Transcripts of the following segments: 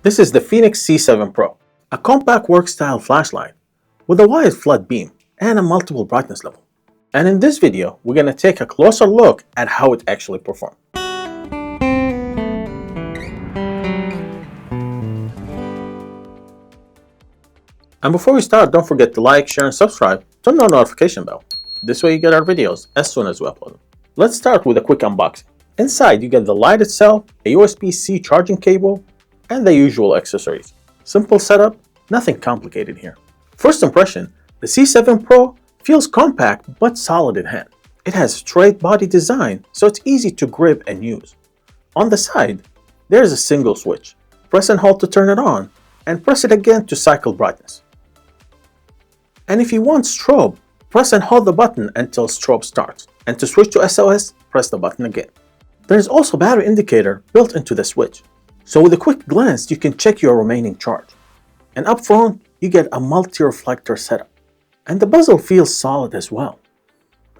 This is the Fenix C7 Pro, a compact work-style flashlight with a wide flood beam and a multiple brightness level. And in this video, we're going to take a closer look at how it actually performs. And before we start, don't forget to like, share, and subscribe. Turn on the notification bell. This way you get our videos as soon as we upload them. Let's start with a quick unboxing. Inside, you get the light itself, a USB-C charging cable, and the usual accessories. Simple setup, nothing complicated here. First impression, the C7 Pro feels compact but solid in hand. It has straight body design, so it's easy to grip and use. On the side, there is a single switch. Press and hold to turn it on, and press it again to cycle brightness. And if you want strobe, press and hold the button until strobe starts. And to switch to SOS, press the button again. There is also a battery indicator built into the switch, so with a quick glance you can check your remaining charge. And up front, you get a multi-reflector setup. And the bezel feels solid as well.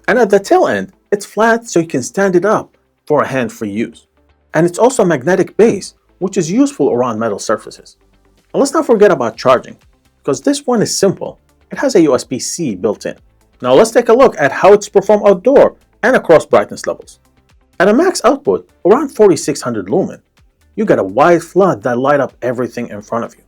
And at the tail end, it's flat so you can stand it up for a hand-free use. And it's also a magnetic base, which is useful around metal surfaces. And let's not forget about charging, because this one is simple. It has a USB-C built in. Now let's take a look at how it's performed outdoor and across brightness levels. At a max output, around 4600 lumen, you get a wide flood that light up everything in front of you.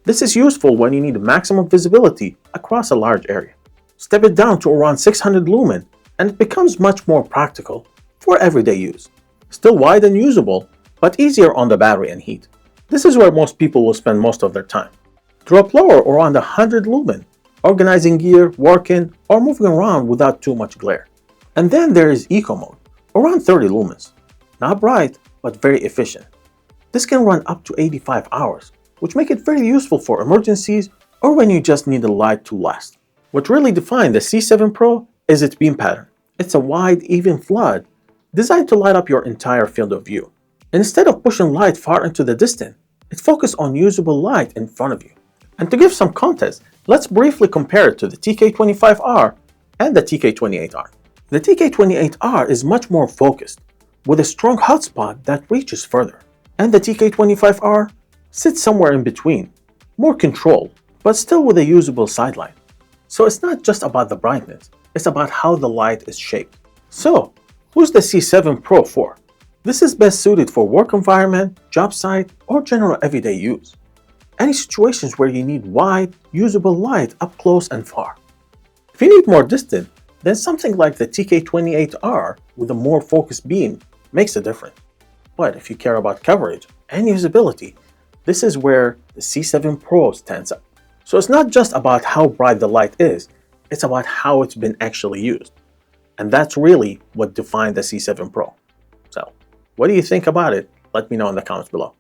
This is useful when you need maximum visibility across a large area. Step it down to around 600 lumen and it becomes much more practical for everyday use. Still wide and usable, but easier on the battery and heat. This is where most people will spend most of their time. Drop lower around 100 lumen, organizing gear, working, or moving around without too much glare. And then there is Eco Mode, around 30 lumens. Not bright, but very efficient. This can run up to 85 hours, which make it very useful for emergencies or when you just need the light to last. What really defines the C7 Pro is its beam pattern. It's a wide, even flood designed to light up your entire field of view. Instead of pushing light far into the distance, it focuses on usable light in front of you. And to give some context, let's briefly compare it to the TK25R and the TK28R. The TK28R is much more focused, with a strong hotspot that reaches further. And the TK25R sits somewhere in between, more controlled, but still with a usable sideline. So it's not just about the brightness, it's about how the light is shaped. So, who's the C7 Pro for? This is best suited for work environment, job site, or general everyday use. Any situations where you need wide, usable light up close and far. If you need more distant, then something like the TK28R with a more focused beam makes a difference. But if you care about coverage and usability, this is where the C7 Pro stands out. So it's not just about how bright the light is, it's about how it's been actually used. And that's really what defines the C7 Pro. So, what do you think about it? Let me know in the comments below.